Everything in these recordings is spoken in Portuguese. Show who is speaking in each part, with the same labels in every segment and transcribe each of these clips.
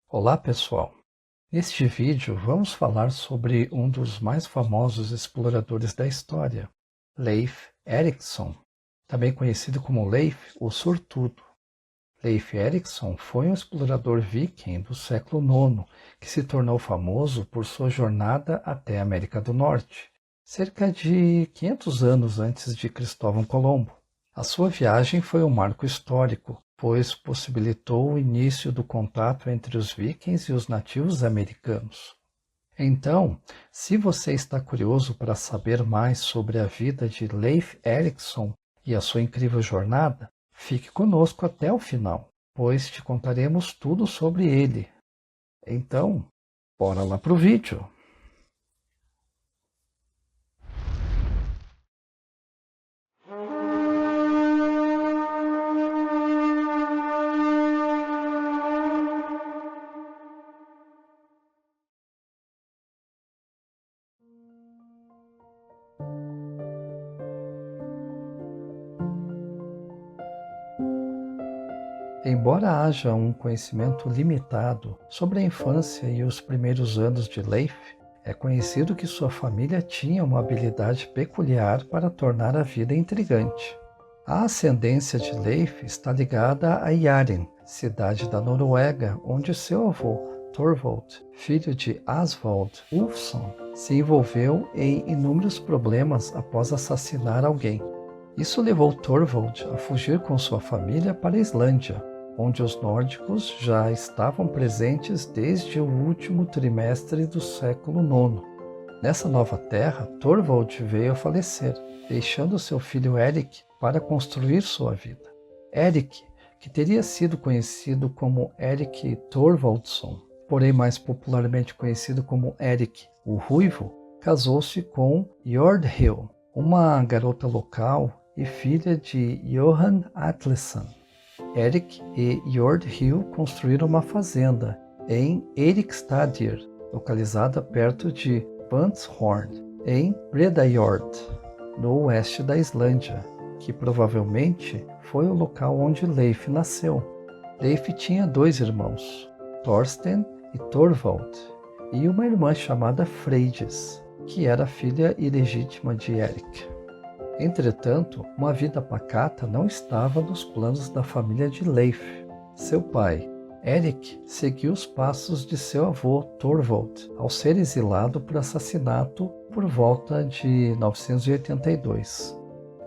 Speaker 1: Olá pessoal, neste vídeo vamos falar sobre um dos mais famosos exploradores da história, Leif Erikson, também conhecido como Leif o Sortudo. Leif Erikson foi um explorador viking do século IX que se tornou famoso por sua jornada até a América do Norte, cerca de 500 anos antes de Cristóvão Colombo. A sua viagem foi um marco histórico, pois possibilitou o início do contato entre os vikings e os nativos americanos. Então, se você está curioso para saber mais sobre a vida de Leif Erikson e a sua incrível jornada, fique conosco até o final, pois te contaremos tudo sobre ele. Então, bora lá para o vídeo! Embora haja um conhecimento limitado sobre a infância e os primeiros anos de Leif, é conhecido que sua família tinha uma habilidade peculiar para tornar a vida intrigante. A ascendência de Leif está ligada a Jaren, cidade da Noruega, onde seu avô, Thorvald, filho de Asvald Ulfsson, se envolveu em inúmeros problemas após assassinar alguém. Isso levou Thorvald a fugir com sua família para a Islândia, onde os nórdicos já estavam presentes desde o último trimestre do século IX. Nessa nova terra, Thorvald veio a falecer, deixando seu filho Eric para construir sua vida. Eric, que teria sido conhecido como Eric Thorvaldsson, porém mais popularmente conhecido como Eric o Ruivo, casou-se com Jordhild, uma garota local e filha de Johan Atlesson. Eric e Jordhild construíram uma fazenda em Erikstadir, localizada perto de Bandshorn, em Bredajord, no oeste da Islândia, que provavelmente foi o local onde Leif nasceu. Leif tinha dois irmãos, Thorsten e Thorvald, e uma irmã chamada Freydis, que era filha ilegítima de Eric. Entretanto, uma vida pacata não estava nos planos da família de Leif. Seu pai, Eric, seguiu os passos de seu avô Thorvald ao ser exilado por assassinato por volta de 982.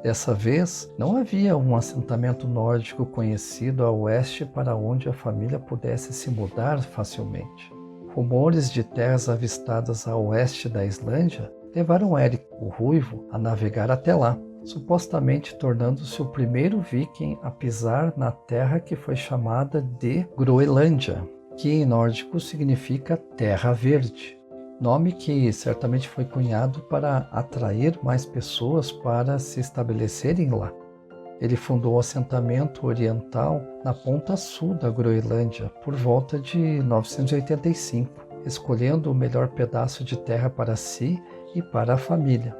Speaker 1: Dessa vez, não havia um assentamento nórdico conhecido a oeste para onde a família pudesse se mudar facilmente. Rumores de terras avistadas a oeste da Islândia levaram Eric, o Ruivo, a navegar até lá, supostamente tornando-se o primeiro viking a pisar na terra que foi chamada de Groenlândia, que em nórdico significa Terra Verde, nome que certamente foi cunhado para atrair mais pessoas para se estabelecerem lá. Ele fundou o assentamento oriental na ponta sul da Groenlândia por volta de 985, escolhendo o melhor pedaço de terra para si e para a família.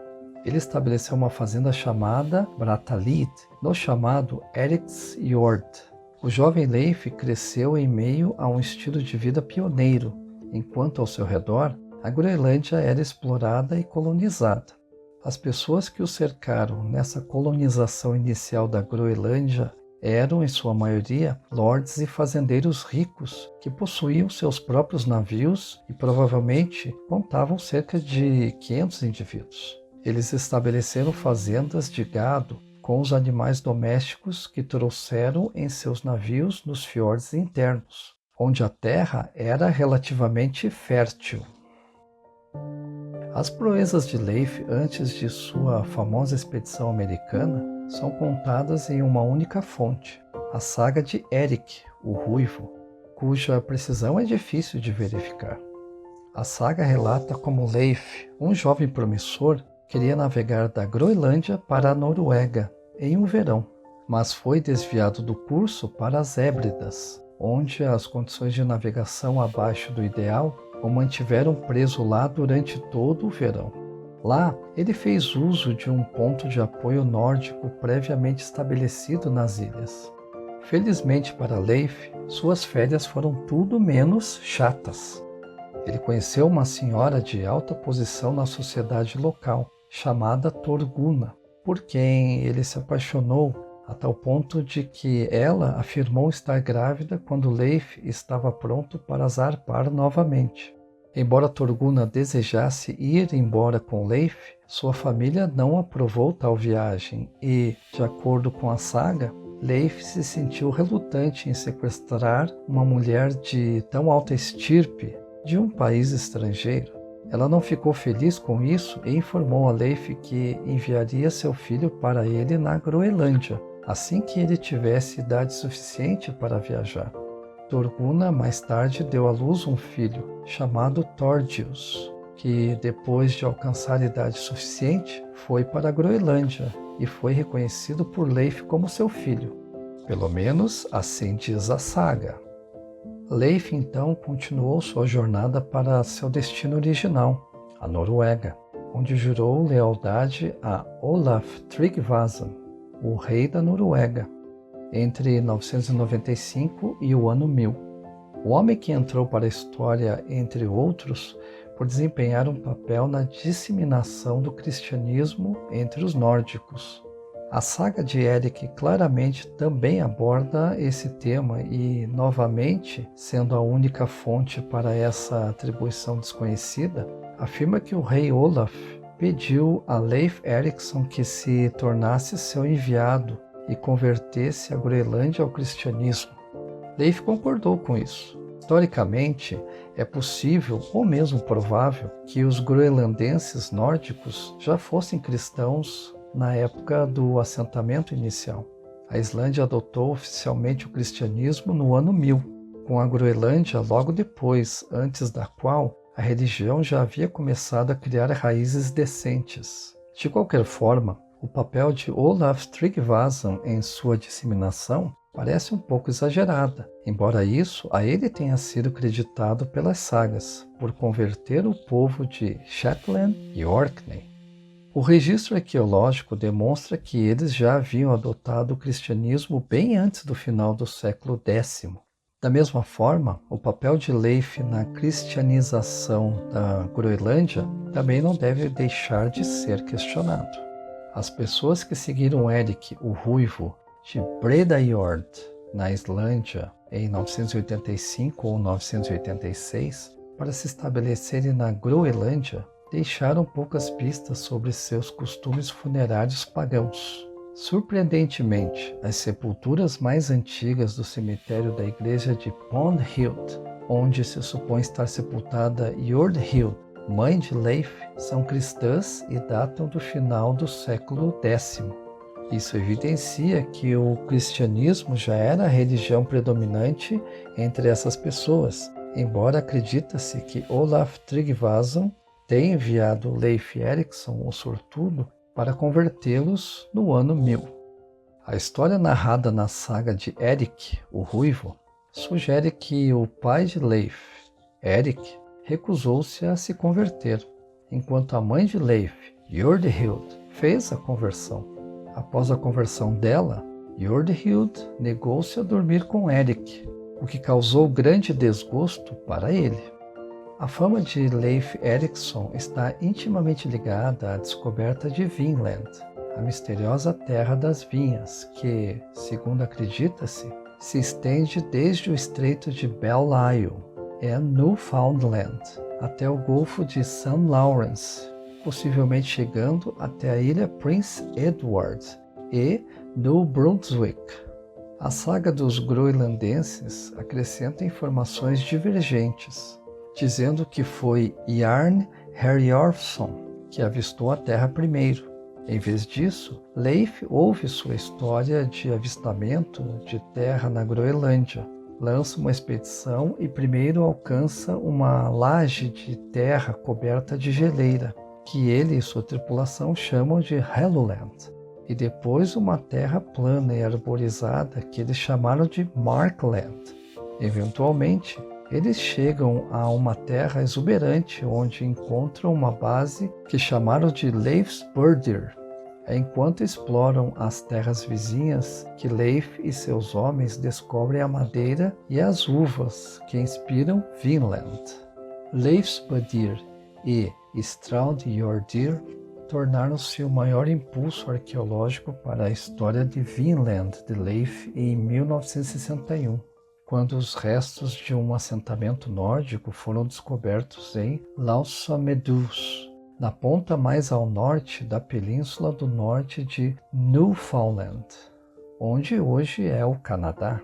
Speaker 1: Ele estabeleceu uma fazenda chamada Brattahlid, no chamado Eriksfjord. O jovem Leif cresceu em meio a um estilo de vida pioneiro, enquanto ao seu redor a Groenlândia era explorada e colonizada. As pessoas que o cercaram nessa colonização inicial da Groenlândia eram, em sua maioria, lordes e fazendeiros ricos que possuíam seus próprios navios e provavelmente contavam cerca de 500 indivíduos. Eles estabeleceram fazendas de gado com os animais domésticos que trouxeram em seus navios nos fiordes internos, onde a terra era relativamente fértil. As proezas de Leif antes de sua famosa expedição americana são contadas em uma única fonte, a saga de Eric, o Ruivo, cuja precisão é difícil de verificar. A saga relata como Leif, um jovem promissor, queria navegar da Groenlândia para a Noruega em um verão, mas foi desviado do curso para as Hébridas, onde as condições de navegação abaixo do ideal o mantiveram preso lá durante todo o verão. Lá, ele fez uso de um ponto de apoio nórdico previamente estabelecido nas ilhas. Felizmente para Leif, suas férias foram tudo menos chatas. Ele conheceu uma senhora de alta posição na sociedade local, chamada Thorgunna, por quem ele se apaixonou a tal ponto de que ela afirmou estar grávida quando Leif estava pronto para zarpar novamente. Embora Thorgunna desejasse ir embora com Leif, sua família não aprovou tal viagem e, de acordo com a saga, Leif se sentiu relutante em sequestrar uma mulher de tão alta estirpe de um país estrangeiro. Ela não ficou feliz com isso e informou a Leif que enviaria seu filho para ele na Groenlândia, assim que ele tivesse idade suficiente para viajar. Thorgunna mais tarde deu à luz um filho, chamado Thordius, que depois de alcançar idade suficiente, foi para a Groenlândia e foi reconhecido por Leif como seu filho. Pelo menos assim diz a saga. Leif então continuou sua jornada para seu destino original, a Noruega, onde jurou lealdade a Olaf Tryggvason, o rei da Noruega, entre 995 e o ano 1000. O homem que entrou para a história, entre outros, por desempenhar um papel na disseminação do cristianismo entre os nórdicos. A saga de Eric claramente também aborda esse tema e, novamente, sendo a única fonte para essa atribuição desconhecida, afirma que o rei Olaf pediu a Leif Erikson que se tornasse seu enviado e convertesse a Groenlândia ao cristianismo. Leif concordou com isso. Historicamente, é possível, ou mesmo provável, que os groenlandenses nórdicos já fossem cristãos na época do assentamento inicial. A Islândia adotou oficialmente o cristianismo no ano 1000, com a Groenlândia logo depois, antes da qual a religião já havia começado a criar raízes decentes. De qualquer forma, o papel de Olaf Tryggvason em sua disseminação parece um pouco exagerada, embora isso a ele tenha sido creditado pelas sagas, por converter o povo de Shetland e Orkney. O registro arqueológico demonstra que eles já haviam adotado o cristianismo bem antes do final do século X. Da mesma forma, o papel de Leif na cristianização da Groenlândia também não deve deixar de ser questionado. As pessoas que seguiram Eric, o Ruivo, de Breiðafjörð, na Islândia, em 985 ou 986, para se estabelecerem na Groenlândia, deixaram poucas pistas sobre seus costumes funerários pagãos. Surpreendentemente, as sepulturas mais antigas do cemitério da igreja de Bondhild, onde se supõe estar sepultada Jordhild, mãe de Leif, são cristãs e datam do final do século X. Isso evidencia que o cristianismo já era a religião predominante entre essas pessoas, embora acredita-se que Olaf Tryggvason tenha enviado Leif Erikson, o sortudo, para convertê-los no ano 1000. A história narrada na saga de Eric, o Ruivo, sugere que o pai de Leif, Eric, recusou-se a se converter, enquanto a mãe de Leif, Jordhild, fez a conversão. Após a conversão dela, Jordhild negou-se a dormir com Eric, o que causou grande desgosto para ele. A fama de Leif Erikson está intimamente ligada à descoberta de Vinland, a misteriosa terra das vinhas, que, segundo acredita-se, se estende desde o estreito de Belle Isle, em Newfoundland, até o Golfo de St. Lawrence, possivelmente chegando até a ilha Prince Edward e New Brunswick. A saga dos groenlandenses acrescenta informações divergentes, dizendo que foi Jarn Herjolfsson que avistou a terra primeiro. Em vez disso, Leif ouve sua história de avistamento de terra na Groenlândia, lança uma expedição e primeiro alcança uma laje de terra coberta de geleira, que ele e sua tripulação chamam de Helluland, e depois uma terra plana e arborizada que eles chamaram de Markland. Eventualmente, eles chegam a uma terra exuberante onde encontram uma base que chamaram de Leifsburdir. É enquanto exploram as terras vizinhas que Leif e seus homens descobrem a madeira e as uvas que inspiram Vinland. Leifsbudir e Straud-Jordir tornaram-se o maior impulso arqueológico para a história de Vinland de Leif em 1961, quando os restos de um assentamento nórdico foram descobertos em Laussamedhus, na ponta mais ao norte da península do norte de Newfoundland, onde hoje é o Canadá.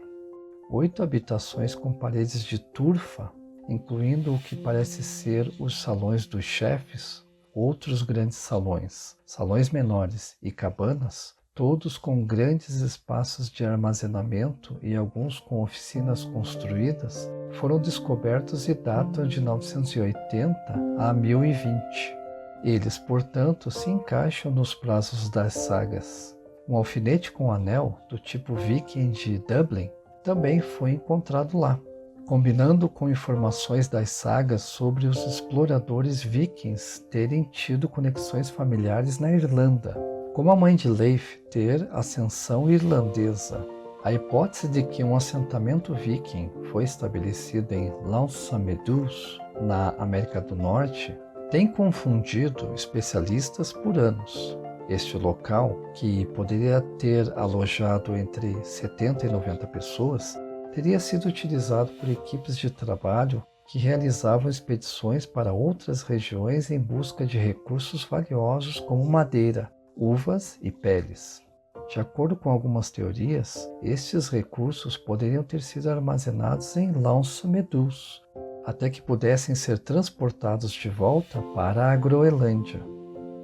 Speaker 1: 8 habitações com paredes de turfa, incluindo o que parece ser os salões dos chefes, outros grandes salões, salões menores e cabanas, todos com grandes espaços de armazenamento e alguns com oficinas construídas, foram descobertos e datam de 980 a 1020. Eles, portanto, se encaixam nos prazos das sagas. Um alfinete com anel, do tipo viking de Dublin, também foi encontrado lá, combinando com informações das sagas sobre os exploradores vikings terem tido conexões familiares na Irlanda, como a mãe de Leif ter ascensão irlandesa. A hipótese de que um assentamento viking foi estabelecido em Laussamedhus, na América do Norte, tem confundido especialistas por anos. Este local, que poderia ter alojado entre 70 e 90 pessoas, teria sido utilizado por equipes de trabalho que realizavam expedições para outras regiões em busca de recursos valiosos como madeira, uvas e peles. De acordo com algumas teorias, estes recursos poderiam ter sido armazenados em Laussamedhus, até que pudessem ser transportados de volta para a Groenlândia.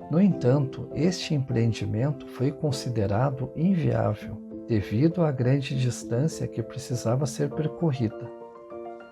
Speaker 1: No entanto, este empreendimento foi considerado inviável, devido à grande distância que precisava ser percorrida.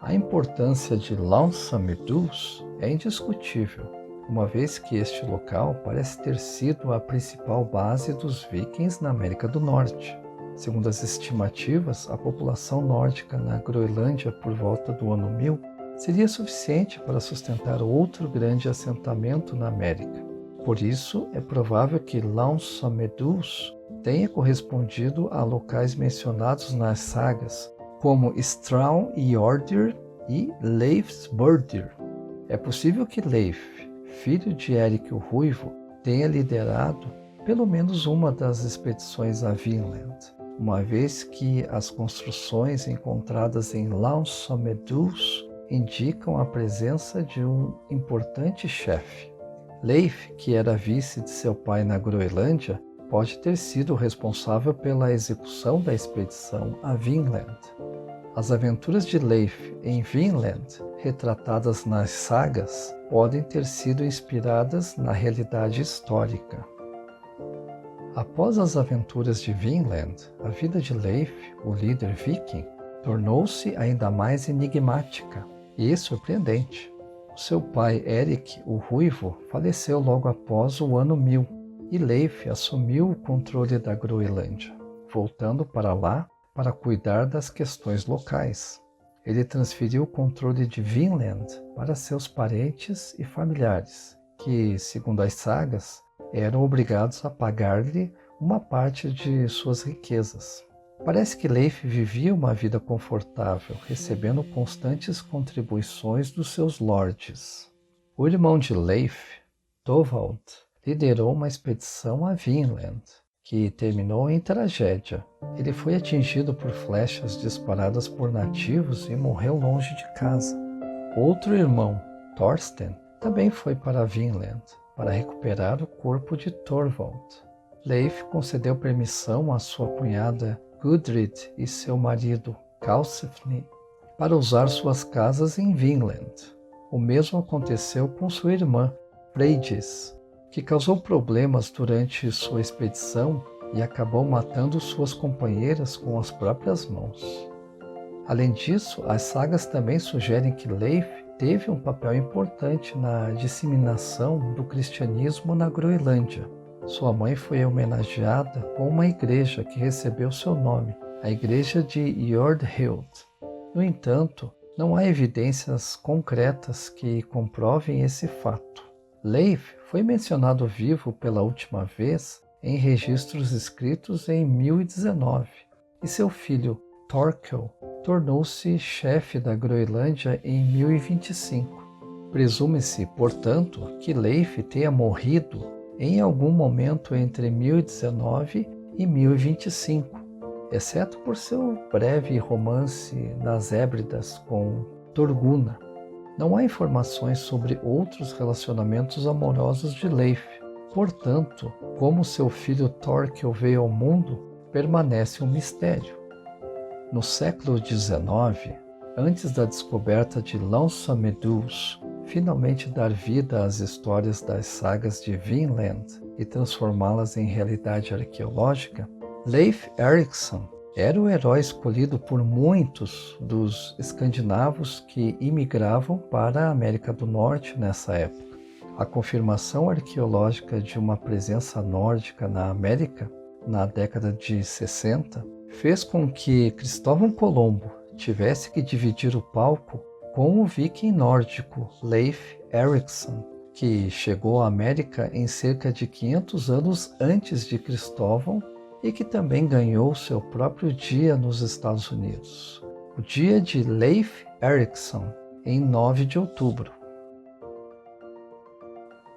Speaker 1: A importância de Laussamedhus é indiscutível, uma vez que este local parece ter sido a principal base dos vikings na América do Norte. Segundo as estimativas, a população nórdica na Groenlândia por volta do ano 1000 seria suficiente para sustentar outro grande assentamento na América. Por isso, é provável que Laussamedhus tenha correspondido a locais mencionados nas sagas, como Straud-Jordir e Leifsbudir. É possível que Leif, filho de Eric o Ruivo, tenha liderado pelo menos uma das expedições a Vinland, uma vez que as construções encontradas em Laussamedhus indicam a presença de um importante chefe. Leif, que era vice de seu pai na Groenlândia, pode ter sido responsável pela execução da expedição a Vinland. As aventuras de Leif em Vinland, retratadas nas sagas, podem ter sido inspiradas na realidade histórica. Após as aventuras de Vinland, a vida de Leif, o líder viking, tornou-se ainda mais enigmática e surpreendente. Seu pai, Eric, o Ruivo, faleceu logo após o ano 1000 e Leif assumiu o controle da Groenlândia, voltando para lá para cuidar das questões locais. Ele transferiu o controle de Vinland para seus parentes e familiares, que, segundo as sagas, eram obrigados a pagar-lhe uma parte de suas riquezas. Parece que Leif vivia uma vida confortável, recebendo constantes contribuições dos seus lords. O irmão de Leif, Thorvald, liderou uma expedição a Vinland, que terminou em tragédia. Ele foi atingido por flechas disparadas por nativos e morreu longe de casa. Outro irmão, Thorsten, também foi para Vinland para recuperar o corpo de Thorvald. Leif concedeu permissão à sua cunhada Gudrid e seu marido, Karlsefni, para usar suas casas em Vinland. O mesmo aconteceu com sua irmã, Freydis, que causou problemas durante sua expedição e acabou matando suas companheiras com as próprias mãos. Além disso, as sagas também sugerem que Leif teve um papel importante na disseminação do cristianismo na Groenlândia. Sua mãe foi homenageada com uma igreja que recebeu seu nome, a Igreja de Jordhild. No entanto, não há evidências concretas que comprovem esse fato. Leif foi mencionado vivo pela última vez em registros escritos em 1019, e seu filho Thorkel tornou-se chefe da Groenlândia em 1025. Presume-se, portanto, que Leif tenha morrido em algum momento entre 1019 e 1025, exceto por seu breve romance nas Hébridas com Thorgunna. Não há informações sobre outros relacionamentos amorosos de Leif. Portanto, como seu filho Thorkel veio ao mundo, permanece um mistério. No século XIX, antes da descoberta de Lonesome Meadows, finalmente dar vida às histórias das sagas de Vinland e transformá-las em realidade arqueológica, Leif Erikson era o herói escolhido por muitos dos escandinavos que imigravam para a América do Norte nessa época. A confirmação arqueológica de uma presença nórdica na América, na década de 60, fez com que Cristóvão Colombo tivesse que dividir o palco com o viking nórdico Leif Erikson, que chegou à América em cerca de 500 anos antes de Cristóvão e que também ganhou seu próprio dia nos Estados Unidos, o dia de Leif Erikson, em 9 de outubro.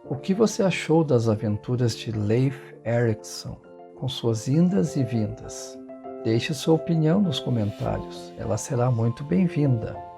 Speaker 1: O que você achou das aventuras de Leif Erikson, com suas indas e vindas? Deixe sua opinião nos comentários, ela será muito bem-vinda.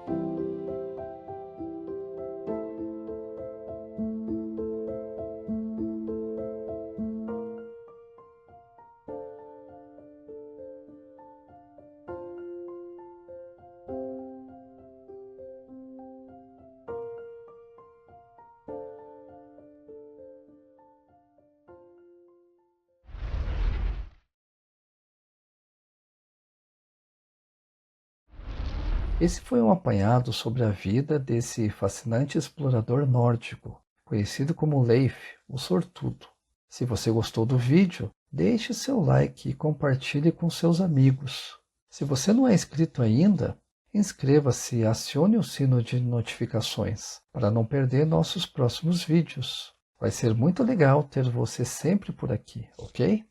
Speaker 1: Esse foi um apanhado sobre a vida desse fascinante explorador nórdico, conhecido como Leif, o Sortudo. Se você gostou do vídeo, deixe seu like e compartilhe com seus amigos. Se você não é inscrito ainda, inscreva-se e acione o sino de notificações para não perder nossos próximos vídeos. Vai ser muito legal ter você sempre por aqui, ok?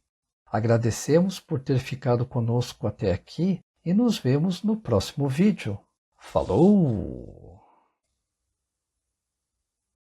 Speaker 1: Agradecemos por ter ficado conosco até aqui e nos vemos no próximo vídeo. Falou!